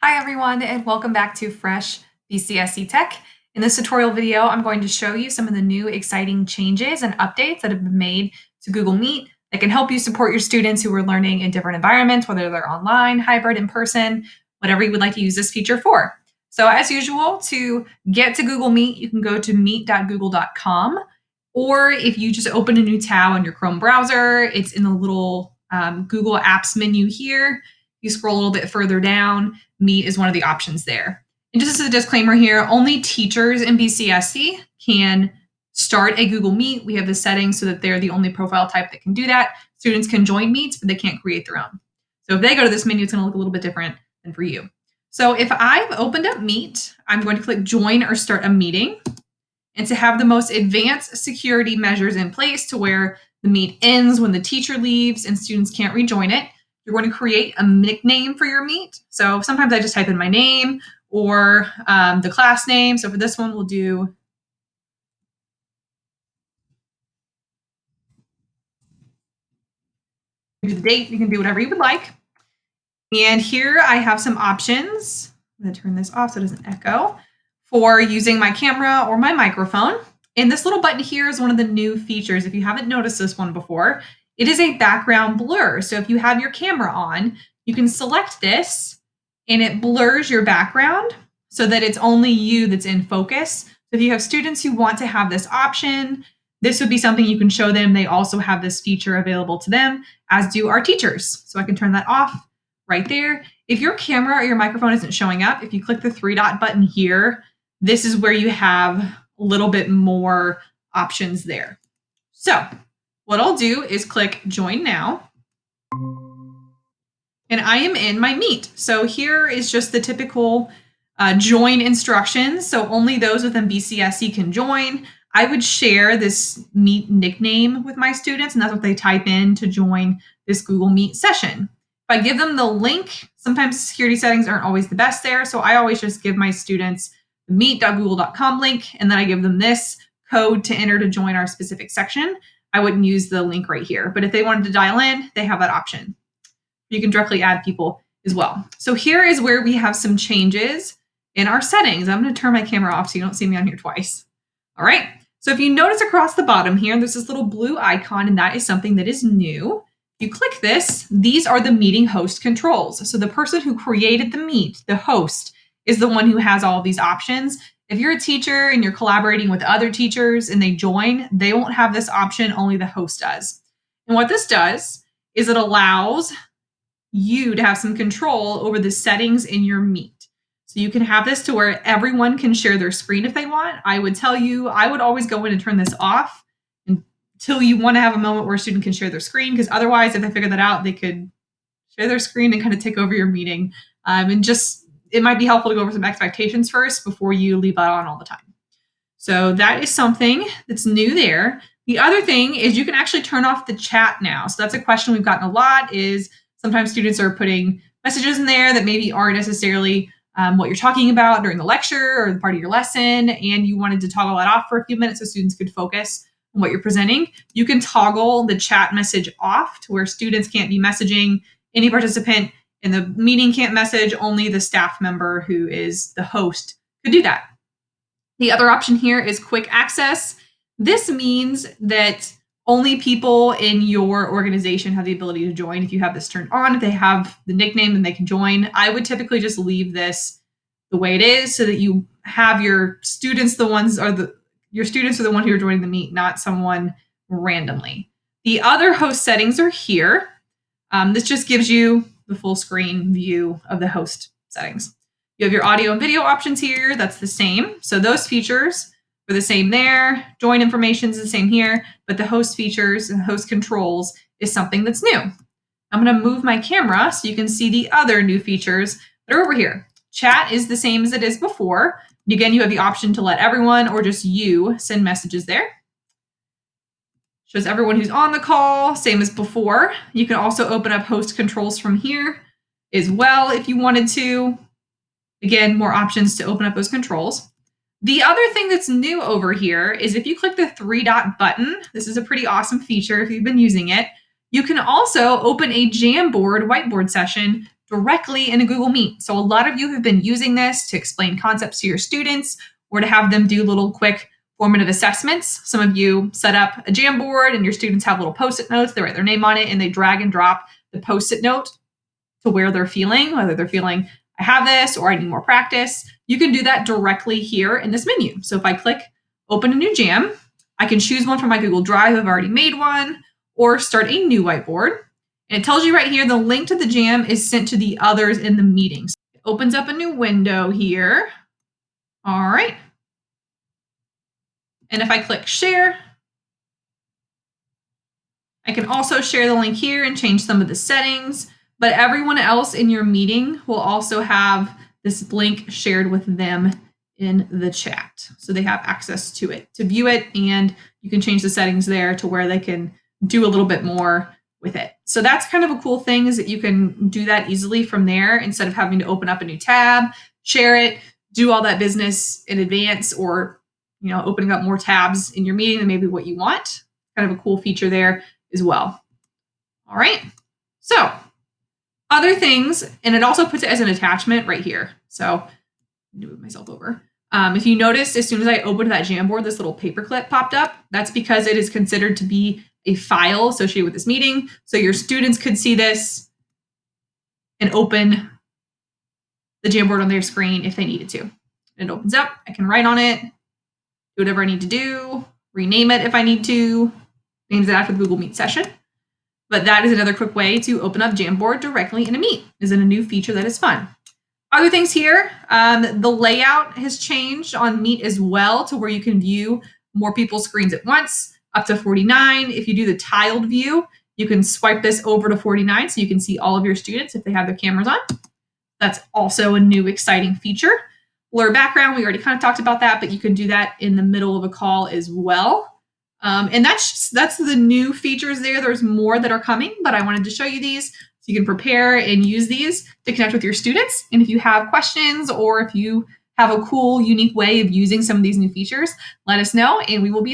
Hi everyone, and welcome back to Fresh BCSC Tech. In this tutorial video, I'm going to show you some of the new exciting changes and updates that have been made to Google Meet that can help you support your students who are learning in different environments, whether they're online, hybrid, in person, whatever you would like to use this feature for. So as usual, to get to Google Meet, you can go to meet.google.com, or if you just open a new tab on your Chrome browser, it's in the little Google Apps menu here. You scroll a little bit further down, Meet is one of the options there. And just as a disclaimer here, only teachers in BCSC can start a Google Meet. We have the settings so that they're the only profile type that can do that. Students can join Meets, but they can't create their own. So if they go to this menu, it's going to look a little bit different than for you. So if I've opened up Meet, I'm going to click Join or Start a Meeting. And to have the most advanced security measures in place to where the Meet ends when the teacher leaves and students can't rejoin it, you're going to create a nickname for your Meet. So sometimes I just type in my name or the class name. So for this one, we'll do the date. You can do whatever you would like. And here I have some options. I'm going to turn this off so it doesn't echo for using my camera or my microphone. And this little button here is one of the new features. If you haven't noticed this one before, it is a background blur. So if you have your camera on, you can select this and it blurs your background so that it's only you that's in focus. So if you have students who want to have this option, this would be something you can show them. They also have this feature available to them, as do our teachers. So I can turn that off right there. If your camera or your microphone isn't showing up, if you click the three dot button here, this is where you have a little bit more options there. So what I'll do is click Join Now. And I am in my Meet. So here is just the typical join instructions. So only those within BCSC can join. I would share this Meet nickname with my students, and that's what they type in to join this Google Meet session. If I give them the link, sometimes security settings aren't always the best there. So I always just give my students the meet.google.com link, and then I give them this code to enter to join our specific section. I wouldn't use the link right here, but if they wanted to dial in, they have that option. You can directly add people as well. So here is where we have some changes in our settings. I'm going to turn my camera off so you don't see me on here twice. All right. So if you notice across the bottom here, there's this little blue icon, and that is something that is new. If you click this, these are the meeting host controls. So the person who created the Meet, the host, is the one who has all of these options. If you're a teacher and you're collaborating with other teachers and they join, they won't have this option, only the host does. And what this does is it allows you to have some control over the settings in your Meet. So you can have this to where everyone can share their screen if they want. I would tell you, I would always go in and turn this off until you want to have a moment where a student can share their screen, because otherwise, if they figure that out, they could share their screen and kind of take over your meeting. And just, it might be helpful to go over some expectations first before you leave that on all the time. So that is something that's new there. The other thing is you can actually turn off the chat now. So that's a question we've gotten a lot, is sometimes students are putting messages in there that maybe aren't necessarily what you're talking about during the lecture or the part of your lesson, and you wanted to toggle that off for a few minutes so students could focus on what you're presenting. You can toggle the chat message off to where students can't be messaging. Any participant in the meeting can't message. Only the staff member who is the host could do that. The other option here is quick access. This means that only people in your organization have the ability to join. If you have this turned on, if they have the nickname, then they can join. I would typically just leave this the way it is so that you have your students, your students are the one who are joining the Meet, not someone randomly. The other host settings are here. This just gives you the full screen view of the host settings. You have your audio and video options here. That's the same. So those features are the same there. Join information is the same here, but the host features and host controls is something that's new. I'm going to move my camera so you can see the other new features that are over here. Chat is the same as it is before. Again, you have the option to let everyone or just you send messages there. Shows everyone who's on the call, same as before. You can also open up host controls from here as well if you wanted to. Again, more options to open up those controls. The other thing that's new over here is if you click the three dot button, this is a pretty awesome feature if you've been using it, you can also open a Jamboard whiteboard session directly in a Google Meet. So a lot of you have been using this to explain concepts to your students or to have them do little quick formative assessments. Some of you set up a Jamboard and your students have little Post-it notes. They write their name on it and they drag and drop the Post-it note to where they're feeling, whether they're feeling, I have this or I need more practice. You can do that directly here in this menu. So if I click open a new Jam, I can choose one from my Google Drive. I've already made one, or start a new whiteboard. And it tells you right here, the link to the Jam is sent to the others in the meeting. So it opens up a new window here. All right. And if I click share, I can also share the link here and change some of the settings, but everyone else in your meeting will also have this link shared with them in the chat. So they have access to it, to view it, and you can change the settings there to where they can do a little bit more with it. So that's kind of a cool thing, is that you can do that easily from there instead of having to open up a new tab, share it, do all that business in advance, or opening up more tabs in your meeting than maybe what you want. Kind of a cool feature there as well. All right. So other things, and it also puts it as an attachment right here. So move myself over. If you noticed, as soon as I opened that Jamboard, this little paperclip popped up. That's because it is considered to be a file associated with this meeting. So your students could see this and open the Jamboard on their screen if they needed to. It opens up. I can write on it, do whatever I need to do, rename it if I need to, names it after the Google Meet session. But that is another quick way to open up Jamboard directly in a Meet. Is in a new feature that is fun. Other things here, the layout has changed on Meet as well to where you can view more people's screens at once, up to 49. If you do the tiled view, you can swipe this over to 49 so you can see all of your students if they have their cameras on. That's also a new exciting feature. Blur background, we already kind of talked about that, but you can do that in the middle of a call as well. And that's the new features there. There's more that are coming, but I wanted to show you these so you can prepare and use these to connect with your students. And if you have questions or if you have a cool, unique way of using some of these new features, let us know and we will be